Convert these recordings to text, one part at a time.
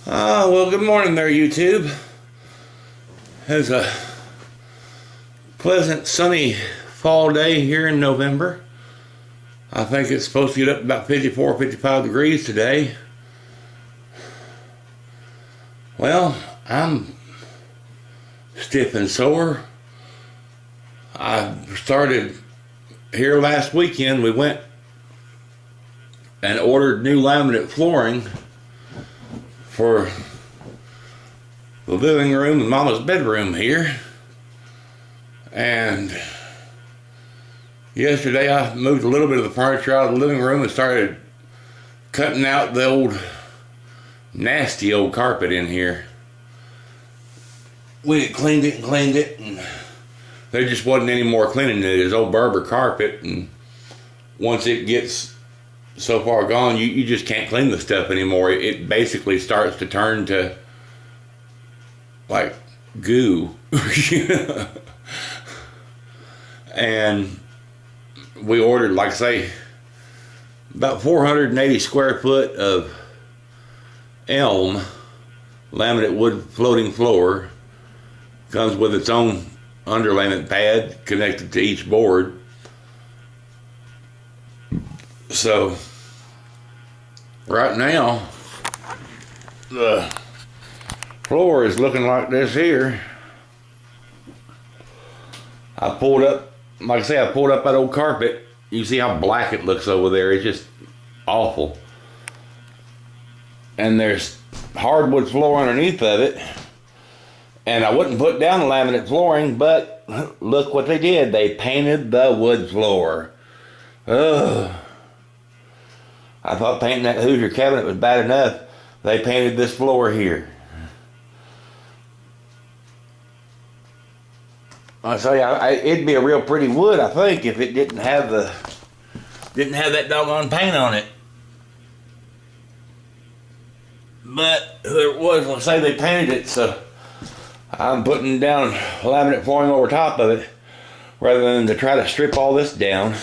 Well, good morning there, YouTube. It's a pleasant, sunny fall day here in November. I think it's supposed to get up about 54, 55 degrees today. Well, I'm stiff and sore. I started here last weekend. We went and ordered new laminate flooring for the living room and Mama's bedroom here. And yesterday I moved a little bit of the furniture out of the living room and started cutting out the old nasty old carpet in here. We had cleaned it and there just wasn't any more cleaning it. It's old Berber carpet, and once it gets so far gone, you just can't clean the stuff anymore. It basically starts to turn to like goo. And we ordered, like I say, about 480 square foot of elm laminate wood floating floor. Comes with its own underlayment pad connected to each board. So right now the floor is looking like this here. I pulled up, like I say, I pulled up that old carpet. You see how black it looks over there. It's just awful. And there's hardwood floor underneath of it. And I wouldn't put down the laminate flooring, but look what they did. They painted the wood floor. Ugh. I thought painting that Hoosier cabinet was bad enough. They painted this floor here. I tell you, it'd be a real pretty wood, I think, if it didn't have that doggone paint on it. But whoever it was, let's say they painted it, so I'm putting down laminate flooring over top of it rather than to try to strip all this down.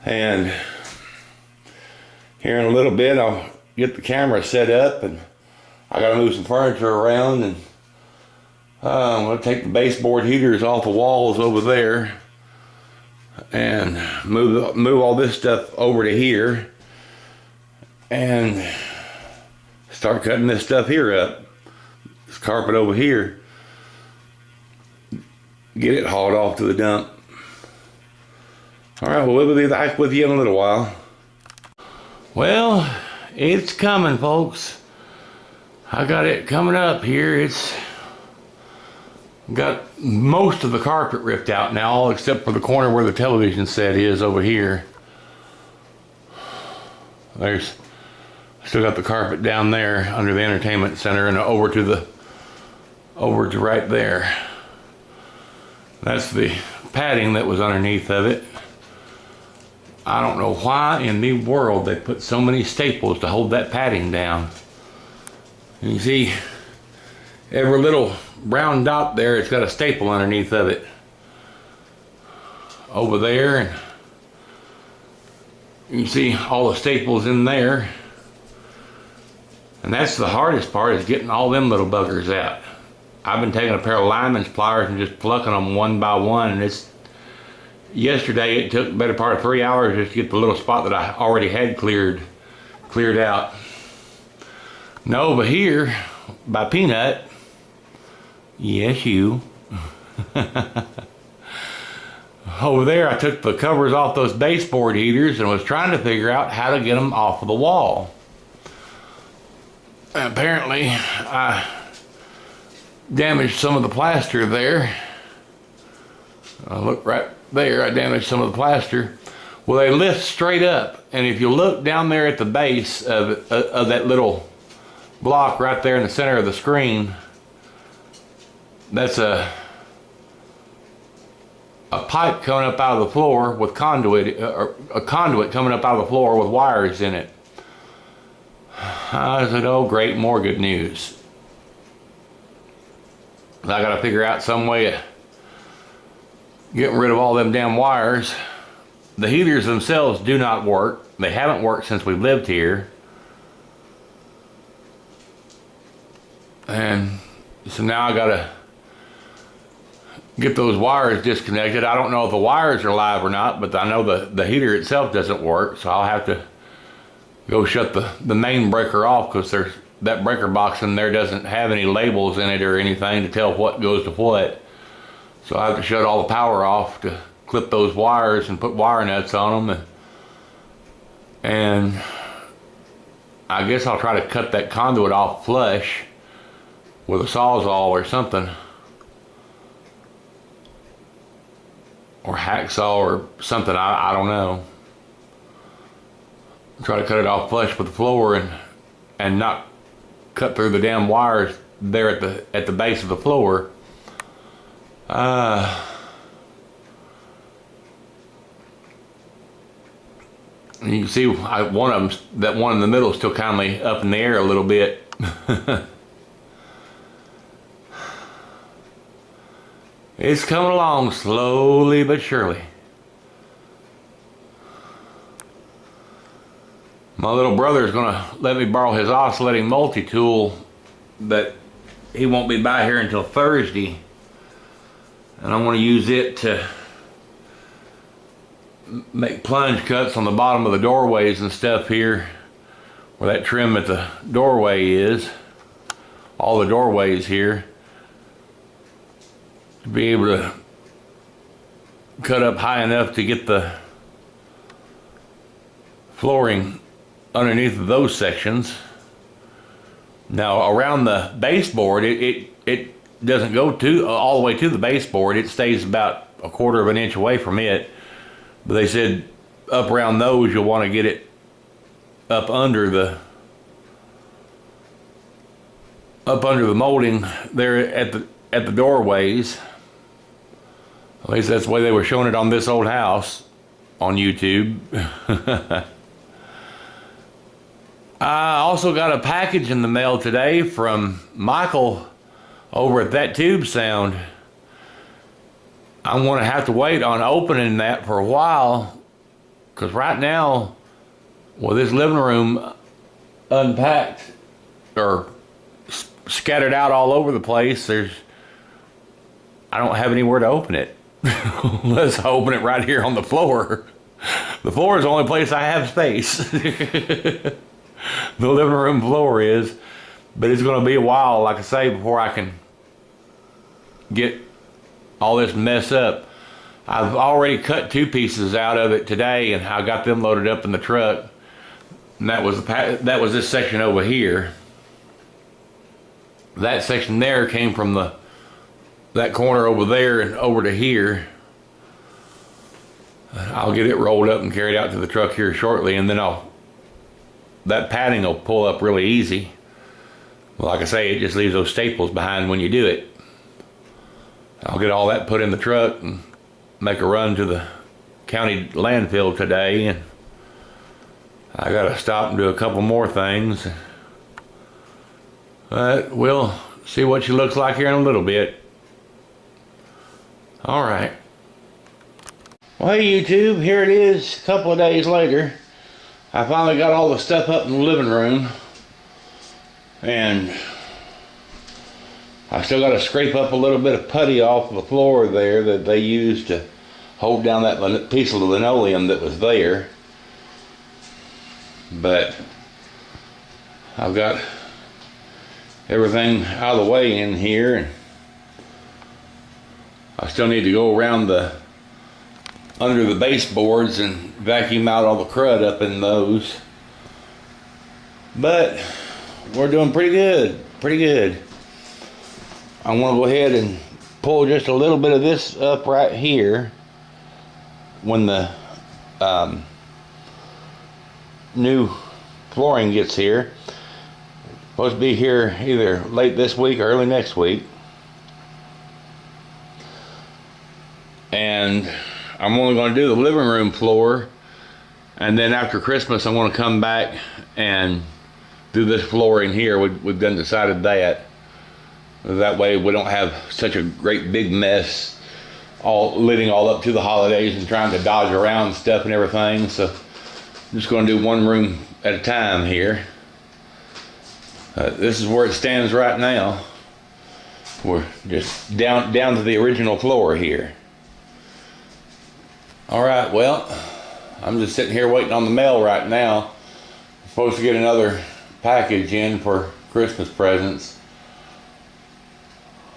And here in a little bit I'll get the camera set up, and I gotta move some furniture around, and I'm gonna take the baseboard heaters off the walls over there and move all this stuff over to here and start cutting this stuff here up. This carpet over here, get it hauled off to the dump. Alright, well, we'll be back with you in a little while. Well, it's coming, folks. I got it coming up here. It's got most of the carpet ripped out now, except for the corner where the television set is over here. There's still got the carpet down there under the entertainment center and over to right there. That's the padding that was underneath of it. I don't know why in the world they put so many staples to hold that padding down. You see every little brown dot there, it's got a staple underneath of it. Over there, and you can see all the staples in there. And that's the hardest part, is getting all them little buggers out. I've been taking a pair of lineman's pliers and just plucking them one by one, and yesterday it took the better part of 3 hours just to get the little spot that I already had cleared out. No, but here by Peanut, yes, you. Over there I took the covers off those baseboard heaters and was trying to figure out how to get them off of the wall. And apparently I damaged some of the plaster there. Look right there, I damaged some of the plaster. Well, they lift straight up, and if you look down there at the base of that little block right there in the center of the screen, that's a pipe coming up out of the floor with conduit, or a conduit coming up out of the floor with wires in it. I said, oh great, more good news. I gotta figure out some way of getting rid of all them damn wires. The heaters themselves do not work. They haven't worked since we've lived here. And so now I gotta get those wires disconnected. I don't know if the wires are live or not, but I know the heater itself doesn't work, so I'll have to go shut the main breaker off, because that breaker box in there doesn't have any labels in it or anything to tell what goes to what. So I have to shut all the power off to clip those wires and put wire nuts on them. And I guess I'll try to cut that conduit off flush with a Sawzall or something, or hacksaw or something. I don't know. Try to cut it off flush with the floor and not cut through the damn wires there at the base of the floor. You can see one of them, that one in the middle, is still kind of up in the air a little bit. It's coming along slowly but surely. My little brother is gonna let me borrow his oscillating multi-tool, but he won't be by here until Thursday, and I want to use it to make plunge cuts on the bottom of the doorways and stuff here, where that trim at the doorway is, all the doorways here, to be able to cut up high enough to get the flooring underneath of those sections. Now around the baseboard, it doesn't go all the way to the baseboard. It stays about 1/4 of an inch away from it. But they said up around those, you'll want to get it up under the molding there at the doorways. At least that's the way they were showing it on this old house on YouTube. I also got a package in the mail today from Michael over at That Tube Sound. I'm going to have to wait on opening that for a while, because right now, with this living room unpacked or scattered out all over the place, I don't have anywhere to open it. Unless I open it right here on the floor. The floor is the only place I have space. The living room floor is, but it's going to be a while, like I say, before I can get all this mess up. I've already cut 2 pieces out of it today, and I got them loaded up in the truck. And that was this section over here. That section there came from that corner over there and over to here. I'll get it rolled up and carried out to the truck here shortly, and then that padding will pull up really easy. Like I say, it just leaves those staples behind when you do it. I'll get all that put in the truck and make a run to the county landfill today, and I gotta stop and do a couple more things. But we'll see what she looks like here in a little bit. All right. Well, hey YouTube, here it is a couple of days later. I finally got all the stuff up in the living room, and I still got to scrape up a little bit of putty off the floor there that they used to hold down that piece of linoleum that was there. But I've got everything out of the way in here, and I still need to go around under the baseboards and vacuum out all the crud up in those. But we're doing pretty good. I want to go ahead and pull just a little bit of this up right here when the new flooring gets here. Supposed to be here either late this week or early next week. And I'm only going to do the living room floor, and then after Christmas I'm going to come back and do this flooring here. We've done decided that. That way we don't have such a great big mess leading all up to the holidays and trying to dodge around stuff and everything. So I'm just going to do one room at a time here. This is where it stands right now. We're just down to the original floor here. All right, well, I'm just sitting here waiting on the mail right now. I'm supposed to get another package in for Christmas presents.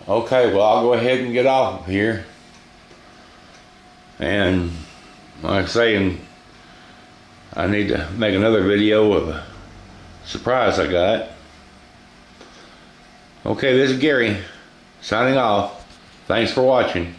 Okay, well, I'll go ahead and get off of here. And like I say, I need to make another video of a surprise I got. Okay, this is Gary signing off. Thanks for watching.